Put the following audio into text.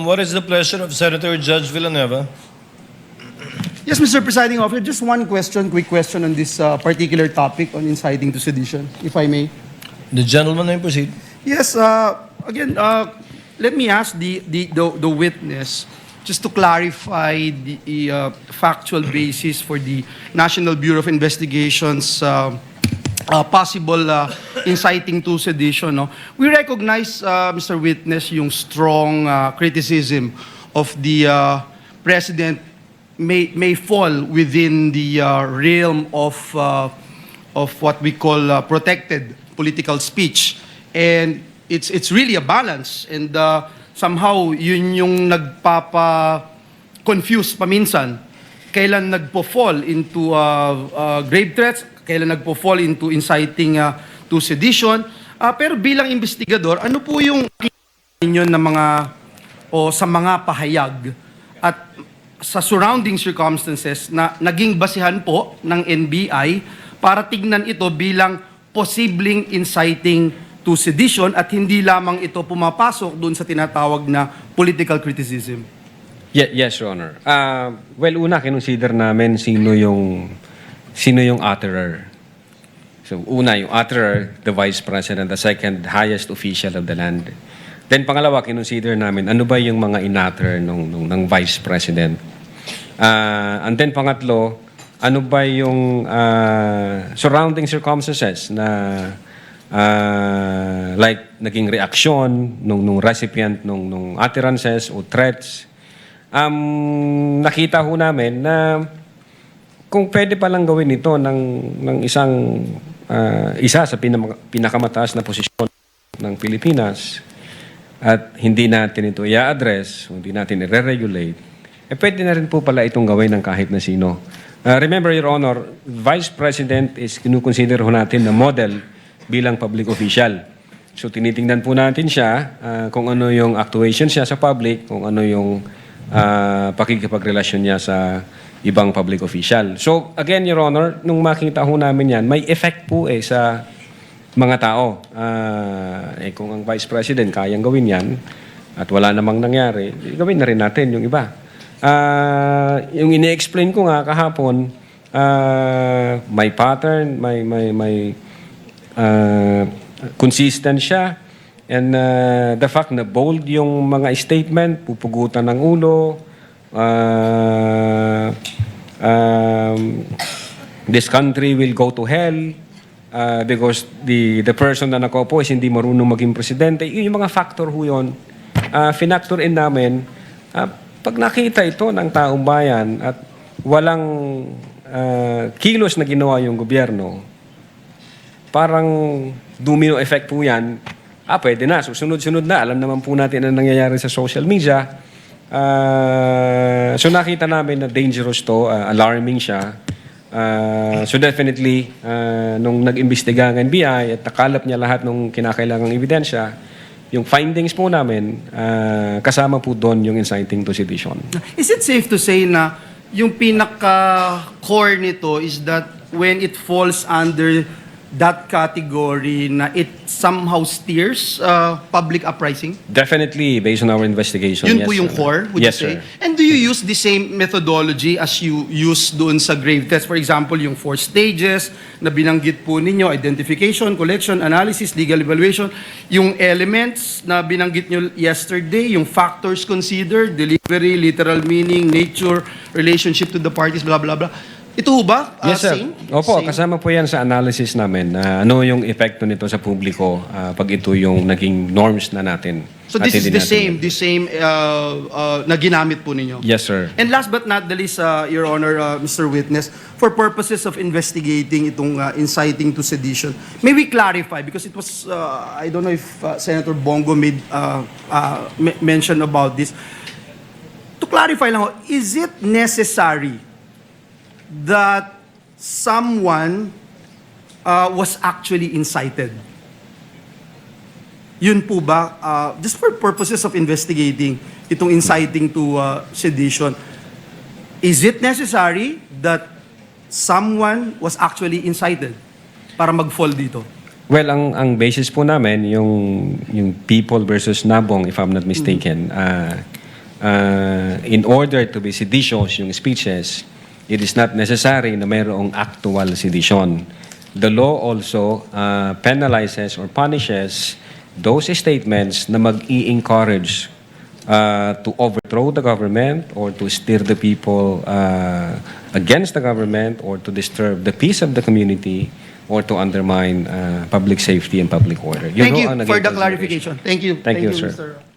What is the pleasure of Senator Judge Villanueva? Yes, Mr. Presiding Officer, just one question, quick question on this particular topic on inciting to sedition, if I may. The gentleman may proceed. Yes, again, let me ask the witness, just to clarify the factual basis for the National Bureau of Investigation's possible inciting to sedition. No? We recognize, Mr. Witness, yung strong criticism of the President may fall within the realm of what we call protected political speech. And it's really a balance. And somehow, yun yung nagpapa-confuse paminsan. Kailan nagpo-fall into grave threats, kailan nagpo-fall into inciting to sedition. Pero bilang investigador, ano po yung ninyo na sa mga pahayag at sa surrounding circumstances na naging basihan po ng NBI para tignan ito bilang posibleng inciting to sedition at hindi lamang ito pumapasok doon sa tinatawag na political criticism? Yes, Your Honor. Well, una, kinonsider namin sino yung utterer. So, una, yung utterer, the Vice President, the second highest official of the land. Then, pangalawa, kinonsider namin, ano ba yung mga in-utter ng Vice President? And then, pangatlo, ano ba yung surrounding circumstances na like naging reaksyon nung recipient nung utterances o threats? Nakita ho namin na kung pwede palang gawin ito ng isa sa pinakamataas na posisyon ng Pilipinas at hindi natin ito i-address, hindi natin i-regulate, pwede na rin po pala itong gawin ng kahit na sino. Remember, Your Honor, Vice President is kinukonsider ho natin na model bilang public official. So tinitingnan po natin siya kung ano yung actuation siya sa public, kung ano yung pakikipagrelasyon niya sa ibang public official. So again, Your Honor, nung makita ho namin yan, may effect po sa mga tao. Kung ang Vice President kayang gawin yan at wala namang nangyari, gawin na rin natin yung iba. Yung ini-explain ko nga kahapon, may pattern, may consistent siya, and the fact na bold yung mga statement, pupugutan ng ulo, this country will go to hell because the person na nakaupo is hindi marunong maging presidente. Yung mga factor ho yun, finactor in namin. Pag nakita ito ng taong bayan at walang kilos na ginawa yung gobyerno, parang domino effect po yan, pwede na, susunod-sunod na. Alam naman po natin ang nangyayari sa social media. So nakita namin na dangerous to, alarming siya. So definitely, nung nag-imbestiga ng NBI at nakalap niya lahat ng kinakailangang ebidensya, yung findings po namin, kasama po doon yung inciting to sedition. Is it safe to say na yung pinaka-core nito is that when it falls under that category na it somehow steers public uprising? Definitely, based on our investigation. Yun yes, po yung core, would yes, you say? Sir. And do you use the same methodology as you use doon sa grave test? For example, yung 4 stages na binanggit po ninyo, identification, collection, analysis, legal evaluation, yung elements na binanggit nyo yesterday, yung factors considered, delivery, literal meaning, nature, relationship to the parties, blah, blah, blah. Ito ba? Yes, sir. Same? Opo, Same? kasama po yan sa analysis namin. Ano yung epekto nito sa publiko pag ito yung naging norms na natin. So this is the same na ginamit po ninyo? Yes, sir. And last but not the least, Your Honor, Mr. Witness, for purposes of investigating itong inciting to sedition, may we clarify, because it was, I don't know if Senator Bongo made mention about this. To clarify lang, is it necessary that someone was actually incited? Yun po ba, just for purposes of investigating itong inciting to sedition, is it necessary that someone was actually incited para mag-fall dito? Well, ang basis po namin, yung People versus Nabong, if I'm not mistaken, in order to be seditious yung speeches, it is not necessary na mayroong actual sedition. The law also penalizes or punishes those statements na mag-i-encourage to overthrow the government or to steer the people against the government or to disturb the peace of the community or to undermine public safety and public order. Yun Thank ho you ang for naging the consideration. clarification. Thank you. Thank you, sir. Mr.